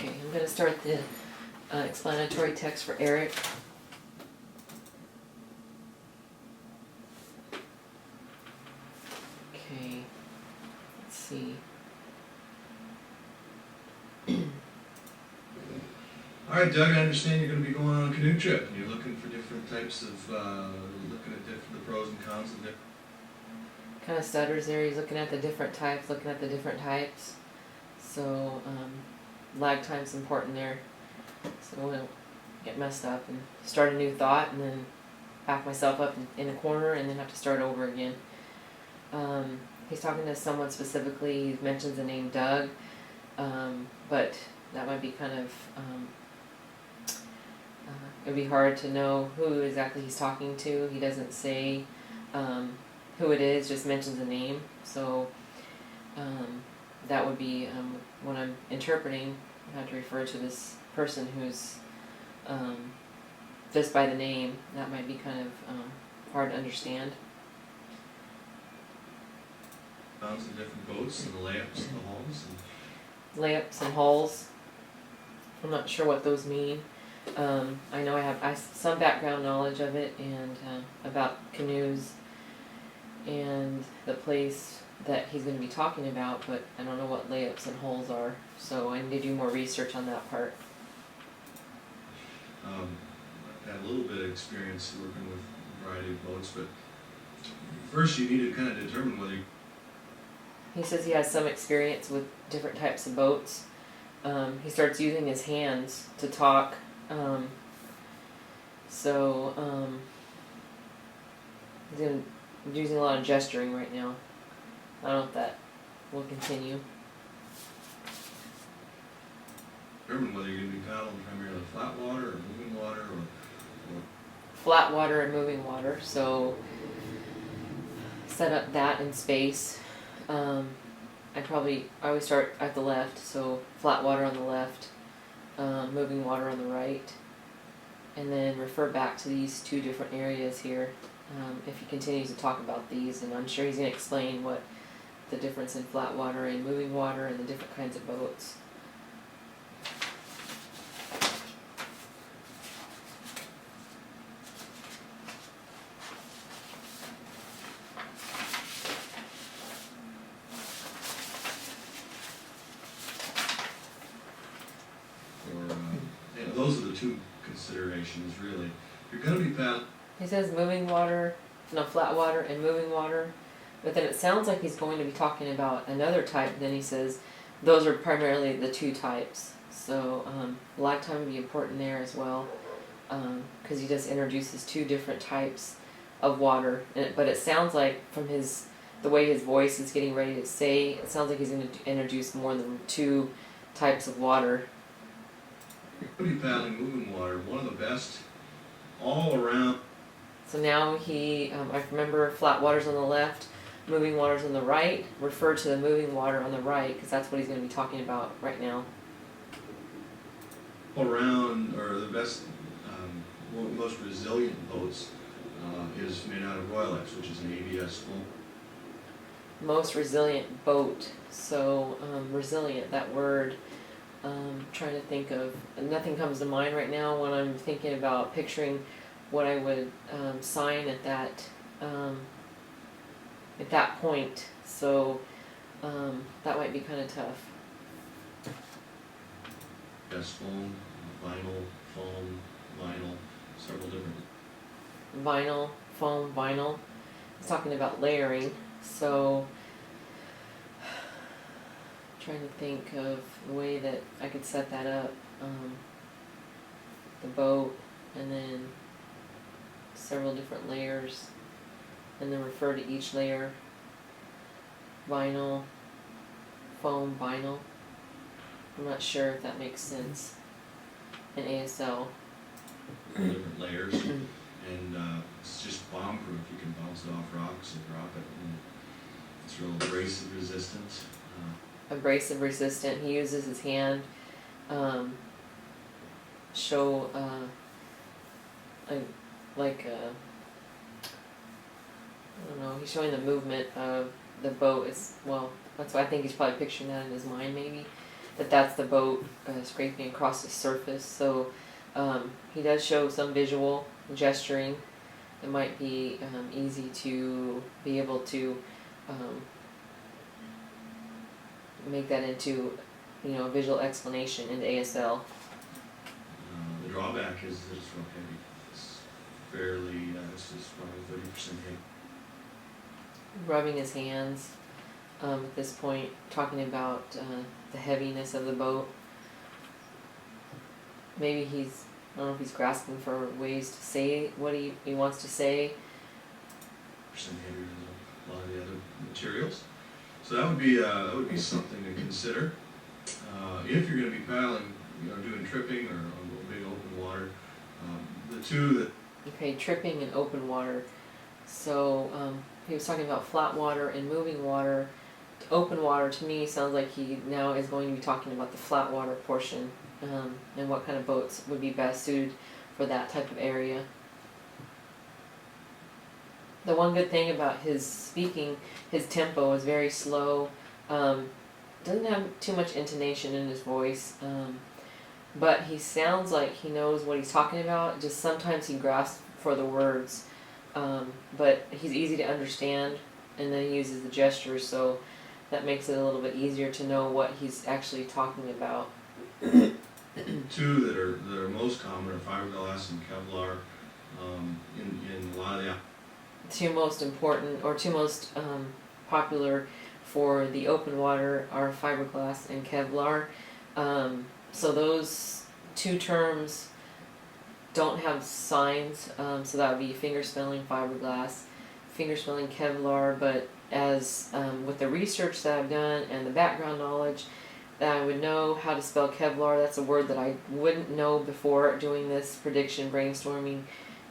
Okay, I'm gonna start the explanatory text for Eric. Okay, let's see. All right, Doug, I understand you're gonna be going on a canoe trip, and you're looking for different types of, looking at the pros and cons of different. Kind of stutters there. He's looking at the different types, So, lag time's important there. So I won't get messed up and start a new thought and then back myself up in a corner and then have to start over again. He's talking to someone specifically. He mentions the name Doug, but that might be kind of, it'd be hard to know who exactly he's talking to. He doesn't say who it is, just mentions a name. So that would be when I'm interpreting, I have to refer to this person who's just by the name. That might be kind of hard to understand. Cons of different boats and the layups and the hulls and. Layups and hulls. I'm not sure what those mean. I know I have some background knowledge of it and about canoes and the place that he's going to be talking about, but I don't know what layups and hulls are, so I need to do more research on that part. I've had a little bit of experience working with a variety of boats, but first you need to kind of determine whether you. He says he has some experience with different types of boats. He starts using his hands to talk. He's using a lot of gesturing right now. I don't know if that will continue. Determine whether you're going to be paddling primarily flat water or moving water or. Flat water and moving water, so set up that in space. I always start at the left, so flat water on the left, moving water on the right, and then refer back to these two different areas here. If he continues to talk about these, and I'm sure he's going to explain what the difference in flat water and moving water and the different kinds of boats. Those are the two considerations, really. You're going to be paddling. He says flat water and moving water, but then it sounds like he's going to be talking about another type. Then he says those are primarily the two types. So lag time would be important there as well, because he just introduces two different types of water. But it sounds like from the way his voice is getting ready to say, it sounds like he's going to introduce more than two types of water. You're going to be paddling moving water, one of the best all around. So now I remember flat water's on the left, moving water's on the right. Refer to the moving water on the right, because that's what he's going to be talking about right now. All around, or the best, most resilient boats is made out of Royalex, which is an ABS foam. Most resilient boat. So resilient, that word. Trying to think of, nothing comes to mind right now when I'm thinking about picturing what I would sign at that point. So that might be kind of tough. Yes, foam, vinyl, foam, vinyl, several different. Vinyl, foam, vinyl. He's talking about layering. So trying to think of the way that I could set that up. The boat, and then several different layers, and then refer to each layer. Vinyl, foam, vinyl. I'm not sure if that makes sense in ASL. Different layers, and it's just bomb proof. You can bounce it off rocks and drop it, and it's real abrasive resistant. Abrasive resistant. He uses his hand. Show I don't know. He's showing the movement of the boat. That's why I think he's probably picturing that in his mind, maybe. that's the boat scraping across the surface. So he does show some visual gesturing. It might be easy to be able to make that into, a visual explanation in the ASL. The drawback is that it's real heavy. It's fairly, it's probably 30% heavy. Rubbing his hands at this point, talking about the heaviness of the boat. Maybe I don't know if he's grasping for ways to say what he wants to say. Percent heavier than a lot of the other materials. So that would be something to consider. If you're going to be paddling, doing tripping or on big open water, the two that... Okay, tripping and open water. So he was talking about flat water and moving water. Open water to me sounds like he now is going to be talking about the flat water portion, and what kind of boats would be best suited for that type of area. The one good thing about his speaking, his tempo is very slow. Doesn't have too much intonation in his voice, but he sounds like he knows what he's talking about. Just sometimes he grasps for the words, but he's easy to understand, and then he uses the gestures, so that makes it a little bit easier to know what he's actually talking about. Two that are most common are fiberglass and Kevlar. In a lot of the Two most important, or two most popular for the open water are fiberglass and Kevlar. So those two terms don't have signs, so that would be finger spelling fiberglass, finger spelling Kevlar, but as with the research that I've done and the background knowledge, that I would know how to spell Kevlar. That's a word that I wouldn't know before doing this prediction brainstorming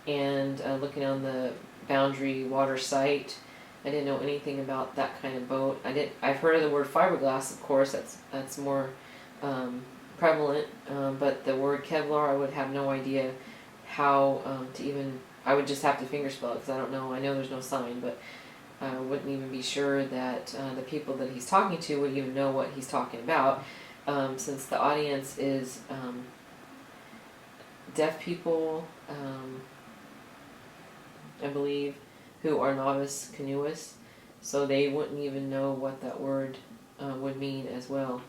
and looking on the Boundary Water site. I didn't know anything about that kind of boat. I've heard of the word fiberglass, of course. That's more prevalent, but the word Kevlar, I would have no idea how to even. I would just have to finger spell it because I don't know. I know there's no sign, but I wouldn't even be sure that the people that he's talking to would even know what he's talking about, since the audience is deaf people, I believe, who are novice canoeists, so they wouldn't even know what that word would mean as well.